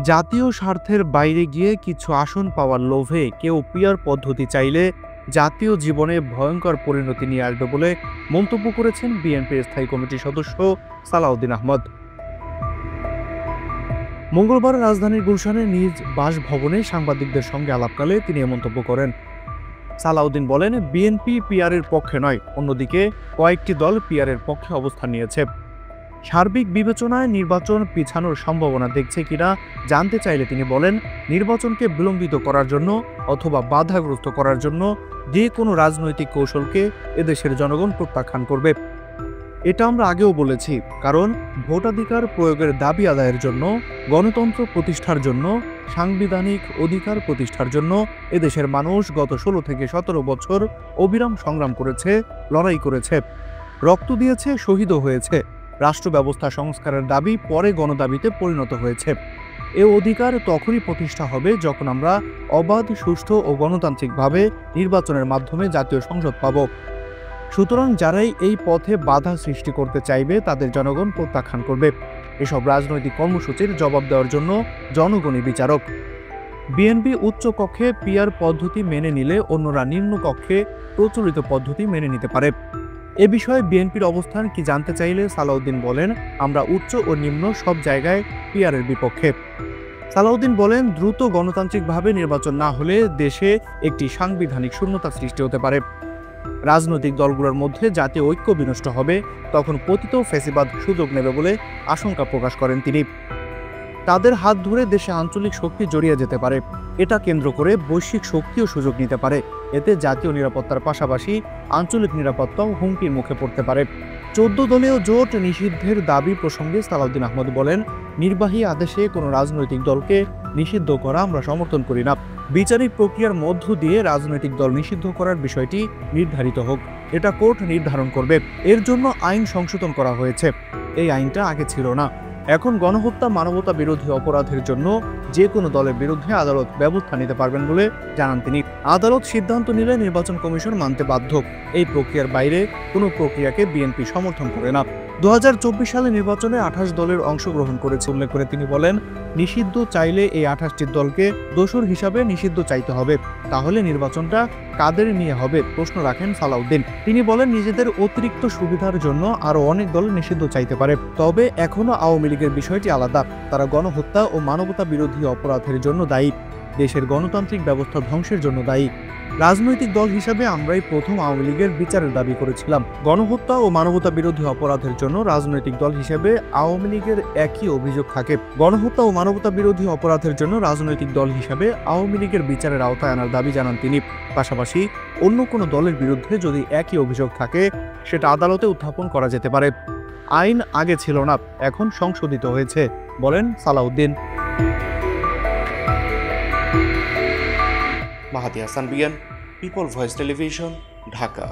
জাতীয় স্বার্থের বাইরে গিয়ে কিছু আসন পাওয়ার লোভে কেউ পিয়ার পদ্ধতি চাইলে জাতীয় জীবনে ভয়ঙ্কর পরিণতি নিয়ে আসবে বলে মন্তব্য করেছেন বিএনপির স্থায়ী কমিটির সদস্য সালাউদ্দিন আহমদ। মঙ্গলবার রাজধানীর গুলশানে নিজ বাসভবনে সাংবাদিকদের সঙ্গে আলাপকালে তিনি এ মন্তব্য করেন। সালাউদ্দিন বলেন, বিএনপি পিয়ারের পক্ষে নয়, অন্যদিকে কয়েকটি দল পিয়ারের পক্ষে অবস্থান নিয়েছে। সার্বিক বিবেচনায় নির্বাচন পিছানোর সম্ভাবনা দেখছে কিনা জানতে চাইলে তিনি বলেন, নির্বাচনকে বিলম্বিত করার জন্য অথবা বাধাগ্রস্ত করার জন্য যে কোনো রাজনৈতিক কৌশলকে এদেশের জনগণ প্রত্যাখ্যান করবে। এটা আমরা আগেও বলেছি, কারণ ভোটাধিকার প্রয়োগের দাবি আদায়ের জন্য, গণতন্ত্র প্রতিষ্ঠার জন্য, সাংবিধানিক অধিকার প্রতিষ্ঠার জন্য এদেশের মানুষ গত 16 থেকে 17 বছর অবিরাম সংগ্রাম করেছে, লড়াই করেছে, রক্ত দিয়েছে, শহীদও হয়েছে। রাষ্ট্র ব্যবস্থা সংস্কারের দাবি পরে গণদাবিতে পরিণত হয়েছে। এ অধিকার তখনই প্রতিষ্ঠা হবে যখন আমরা অবাধ, সুষ্ঠু ও গণতান্ত্রিকভাবে নির্বাচনের মাধ্যমে জাতীয় সংসদ পাব। সুতরাং যারাই এই পথে বাধা সৃষ্টি করতে চাইবে তাদের জনগণ প্রত্যাখ্যান করবে। এসব রাজনৈতিক কর্মসূচির জবাব দেওয়ার জন্য জনগণই বিচারক। বিএনপি উচ্চ কক্ষে পিয়ার পদ্ধতি মেনে নিলে অন্যরা নিম্ন কক্ষে প্রচলিত পদ্ধতি মেনে নিতে পারে। এ বিষয়ে বিএনপির অবস্থান কি জানতে চাইলে সালাউদ্দিন বলেন, আমরা উচ্চ ও নিম্ন সব জায়গায় পিয়ারের বিপক্ষে। সালাউদ্দিন বলেন, দ্রুত গণতান্ত্রিকভাবে নির্বাচন না হলে দেশে একটি সাংবিধানিক শূন্যতা সৃষ্টি হতে পারে। রাজনৈতিক দলগুলোর মধ্যে জাতীয় ঐক্য বিনষ্ট হবে, তখন পতিত ফ্যাসিবাদ সুযোগ নেবে বলে আশঙ্কা প্রকাশ করেন তিনি। তাদের হাত ধরে দেশে আঞ্চলিক শক্তি জড়িয়ে যেতে পারে, এটা কেন্দ্র করে বৈশ্বিক শক্তিও সুযোগ নিতে পারে। এতে জাতীয় নিরাপত্তার পাশাপাশি আঞ্চলিক নিরাপত্তাও হুমকির মুখে পড়তে পারে। 14 দলীয় জোট নিষিদ্ধের দাবি প্রসঙ্গে সালাউদ্দিন আহমদ বলেন, নির্বাহী আদেশে কোনো রাজনৈতিক দলকে নিষিদ্ধ করা আমরা সমর্থন করি না। বিচারিক প্রক্রিয়ার মধ্য দিয়ে রাজনৈতিক দল নিষিদ্ধ করার বিষয়টি নির্ধারিত হোক, এটা কোর্ট নির্ধারণ করবে। এর জন্য আইন সংশোধন করা হয়েছে, এই আইনটা আগে ছিল না। এখন গণহত্যা, মানবতা বিরোধী অপরাধের জন্য যে কোনো দলের বিরুদ্ধে আদালত ব্যবস্থা নিতে পারবেন বলে জানান তিনি। আদালত সিদ্ধান্ত নিলে নির্বাচন কমিশন মানতে বাধ্য। এই প্রক্রিয়ার বাইরে কোনো প্রক্রিয়াকে বিএনপি সমর্থন করে না। 2024 সালে নির্বাচনে 28 দলের অংশগ্রহণ করেছে উল্লেখ করে তিনি বলেন, নিষিদ্ধ চাইলে এই 28টি দলকে দোষর হিসাবে নিষিদ্ধ চাইতে হবে। তাহলে নির্বাচনটা কাদের নিয়ে হবে প্রশ্ন রাখেন সালাউদ্দিন। তিনি বলেন, নিজেদের অতিরিক্ত সুবিধার জন্য আরো অনেক দল নিষিদ্ধ চাইতে পারে, তবে এখনো আওয়ামী লীগের বিষয়টি আলাদা। তারা গণহত্যা ও মানবতা বিরোধী অপরাধের জন্য দায়ী, দেশের গণতান্ত্রিক ব্যবস্থা ধ্বংসের জন্য দায়ী। রাজনৈতিক দল হিসাবে আমরাই প্রথম আওয়ামী লীগের বিচারের দাবি করেছিলাম। গণহত্যা ও মানবতা বিরোধী অপরাধের জন্য রাজনৈতিক দল হিসেবে আওয়ামী লীগের একই অভিযোগ থাকে। গণহত্যা ও মানবতা বিরোধী অপরাধের জন্য রাজনৈতিক দল হিসেবে আওয়ামী লীগের বিচারের আওতায় আনার দাবি জানান তিনি। পাশাপাশি অন্য কোনো দলের বিরুদ্ধে যদি একই অভিযোগ থাকে সেটা আদালতে উত্থাপন করা যেতে পারে। আইন আগে ছিল না, এখন সংশোধিত হয়েছে, বলেন সালাউদ্দিন। মাহাদি হাসান বিয়ান, পিপল ভয়েস টেলিভিশন, ঢাকা।